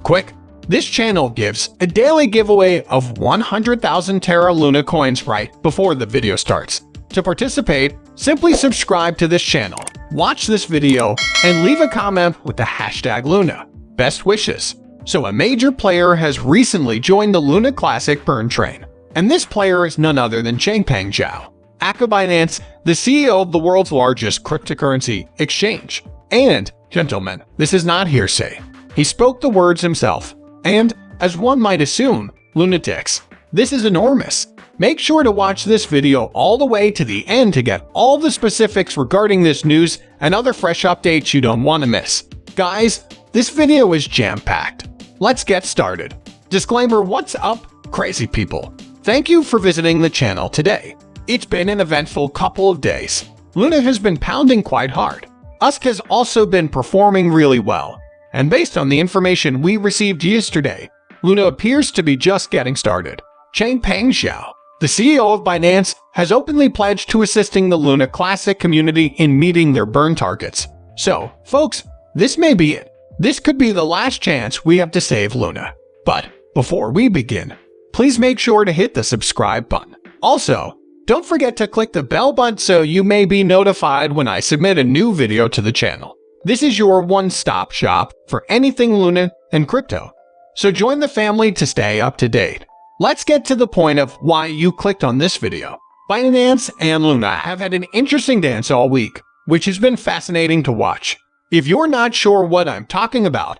quick. This channel gives a daily giveaway of 100,000 Terra Luna coins right before the video starts. To participate, simply subscribe to this channel, watch this video, and leave a comment with the hashtag Luna. Best wishes. So a major player has recently joined the Luna Classic burn train, and this player is none other than Changpeng Zhao, aka Binance, the CEO of the world's largest cryptocurrency exchange. And, gentlemen, this is not hearsay. He spoke the words himself. And, as one might assume, lunatics. This is enormous. Make sure to watch this video all the way to the end to get all the specifics regarding this news and other fresh updates you don't want to miss. Guys, this video is jam-packed. Let's get started. Disclaimer: what's up, crazy people? Thank you for visiting the channel today. It's been an eventful couple of days. Luna has been pounding quite hard. USC has also been performing really well. And based on the information we received yesterday, Luna appears to be just getting started. Changpeng Zhao, the CEO of Binance, has openly pledged to assisting the Luna Classic community in meeting their burn targets. So, folks, this may be it. This could be the last chance we have to save Luna. But before we begin, please make sure to hit the subscribe button. Also, don't forget to click the bell button so you may be notified when I submit a new video to the channel. This is your one-stop shop for anything Luna and crypto. So join the family to stay up to date. Let's get to the point of why you clicked on this video. Binance and Luna have had an interesting dance all week, which has been fascinating to watch. If you're not sure what I'm talking about,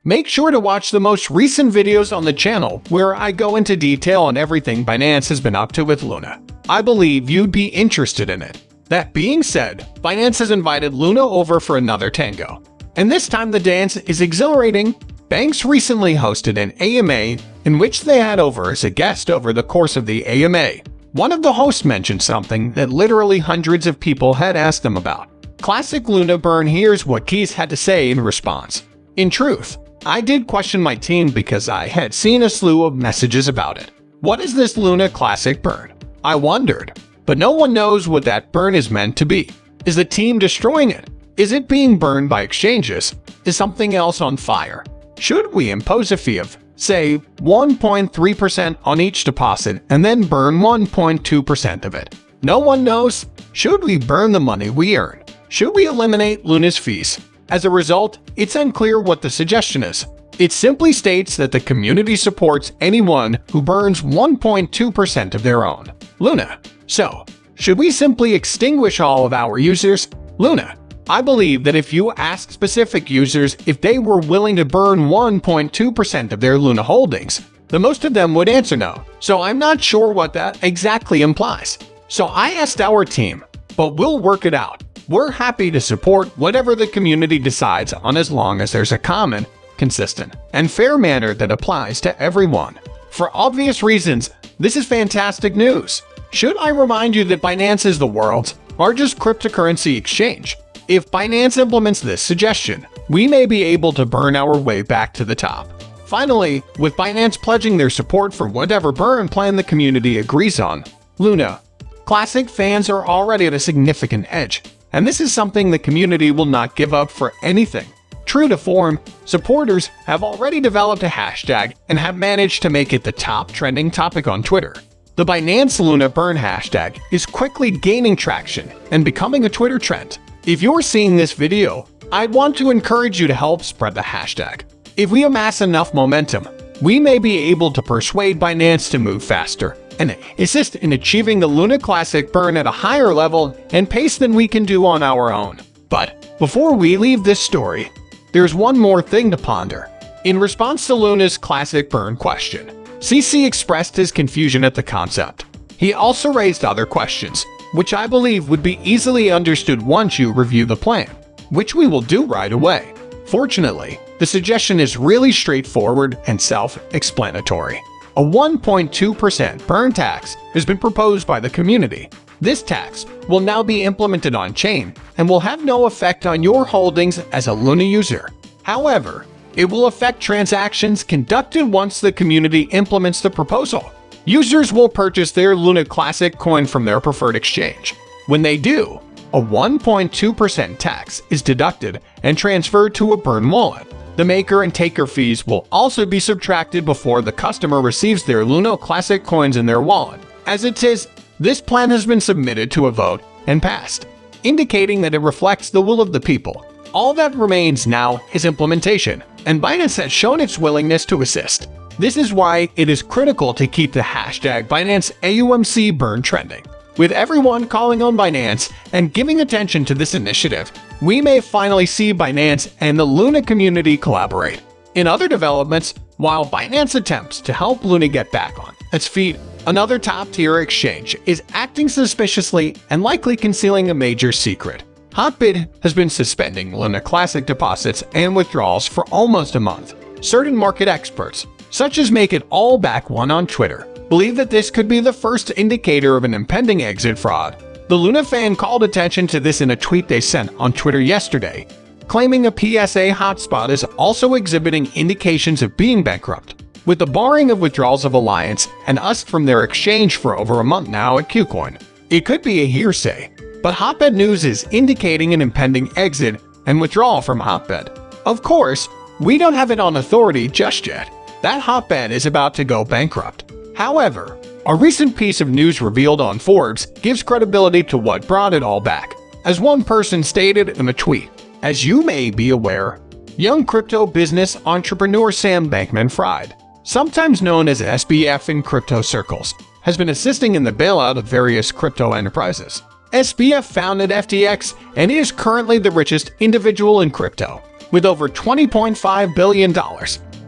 make sure to watch the most recent videos on the channel where I go into detail on everything Binance has been up to with Luna. I believe you'd be interested in it. That being said, Binance has invited Luna over for another tango. And this time the dance is exhilarating. Banks recently hosted an AMA in which they had over as a guest. Over the course of the AMA, one of the hosts mentioned something that literally hundreds of people had asked them about. Classic Luna burn. Here's what Keys had to say in response. In truth, I did question my team because I had seen a slew of messages about it. What is this Luna Classic burn? I wondered. But no one knows what that burn is meant to be. Is the team destroying it? Is it being burned by exchanges? Is something else on fire? Should we impose a fee of, say, 1.3% on each deposit and then burn 1.2% of it? No one knows. Should we burn the money we earn? Should we eliminate Luna's fees? As a result, it's unclear what the suggestion is. It simply states that the community supports anyone who burns 1.2% of their own Luna. So, should we simply extinguish all of our users' Luna? I believe that if you ask specific users if they were willing to burn 1.2% of their Luna holdings, the most of them would answer no. So I'm not sure what that exactly implies. So I asked our team, but we'll work it out. We're happy to support whatever the community decides on as long as there's a common, consistent, and fair manner that applies to everyone. For obvious reasons, this is fantastic news. Should I remind you that Binance is the world's largest cryptocurrency exchange? If Binance implements this suggestion, we may be able to burn our way back to the top. Finally, with Binance pledging their support for whatever burn plan the community agrees on, Luna Classic fans are already at a significant edge, and this is something the community will not give up for anything. True to form, supporters have already developed a hashtag and have managed to make it the top trending topic on Twitter. The Binance Luna Burn hashtag is quickly gaining traction and becoming a Twitter trend. If you're seeing this video, I'd want to encourage you to help spread the hashtag. If we amass enough momentum, we may be able to persuade Binance to move faster and assist in achieving the Luna Classic burn at a higher level and pace than we can do on our own. But before we leave this story, there's one more thing to ponder. In response to Luna's Classic burn question, CC expressed his confusion at the concept. He also raised other questions, which I believe would be easily understood once you review the plan, which we will do right away. Fortunately, the suggestion is really straightforward and self-explanatory. A 1.2% burn tax has been proposed by the community. This tax will now be implemented on-chain and will have no effect on your holdings as a Luna user. However, it will affect transactions conducted once the community implements the proposal. Users will purchase their Luna Classic coin from their preferred exchange. When they do, a 1.2% tax is deducted and transferred to a burn wallet. The maker and taker fees will also be subtracted before the customer receives their Luna Classic coins in their wallet. As it is, this plan has been submitted to a vote and passed, indicating that it reflects the will of the people. All that remains now is implementation, and Binance has shown its willingness to assist. This is why it is critical to keep the hashtag Binance AUMC burn trending. With everyone calling on Binance and giving attention to this initiative, we may finally see Binance and the Luna community collaborate. In other developments, while Binance attempts to help Luna get back on its feet, another top-tier exchange is acting suspiciously and likely concealing a major secret. Hotbit has been suspending Luna Classic deposits and withdrawals for almost a month. Certain market experts, such as Make It All Back One on Twitter, believe that this could be the first indicator of an impending exit fraud. The Luna fan called attention to this in a tweet they sent on Twitter yesterday, claiming a PSA hotspot is also exhibiting indications of being bankrupt. With the barring of withdrawals of Alliance and us from their exchange for over a month now at KuCoin, it could be a hearsay, but Hotbit News is indicating an impending exit and withdrawal from Hotbit. Of course, we don't have it on authority just yet. That Hotbit is about to go bankrupt. However, a recent piece of news revealed on Forbes gives credibility to what brought it all back. As one person stated in a tweet, "As you may be aware, young crypto business entrepreneur Sam Bankman-Fried, sometimes known as SBF in crypto circles, has been assisting in the bailout of various crypto enterprises. SBF founded FTX and is currently the richest individual in crypto, with over $20.5 billion.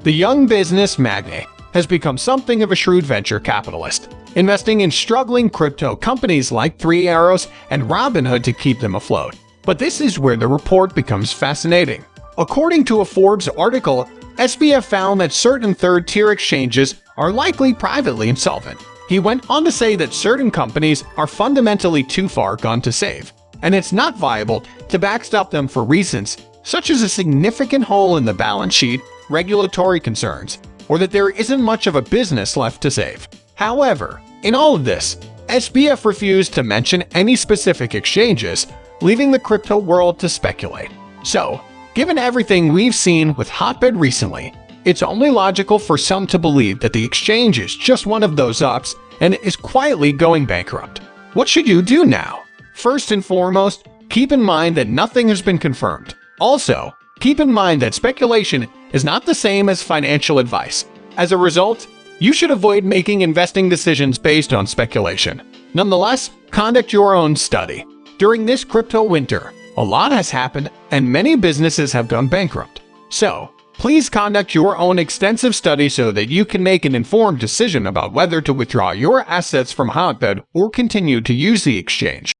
The young business magnate has become something of a shrewd venture capitalist, investing in struggling crypto companies like Three Arrows and Robinhood to keep them afloat. But this is where the report becomes fascinating. According to a Forbes article, SBF found that certain third-tier exchanges are likely privately insolvent. He went on to say that certain companies are fundamentally too far gone to save, and it's not viable to backstop them for reasons such as a significant hole in the balance sheet, regulatory concerns, or that there isn't much of a business left to save. However, in all of this, SBF refused to mention any specific exchanges, leaving the crypto world to speculate. So, given everything we've seen with Hotbit recently, it's only logical for some to believe that the exchange is just one of those ups and is quietly going bankrupt. What should you do now? First and foremost, keep in mind that nothing has been confirmed. Also, keep in mind that speculation is not the same as financial advice. As a result, you should avoid making investing decisions based on speculation. Nonetheless, conduct your own study. During this crypto winter, a lot has happened and many businesses have gone bankrupt. So, please conduct your own extensive study so that you can make an informed decision about whether to withdraw your assets from Hotbit or continue to use the exchange.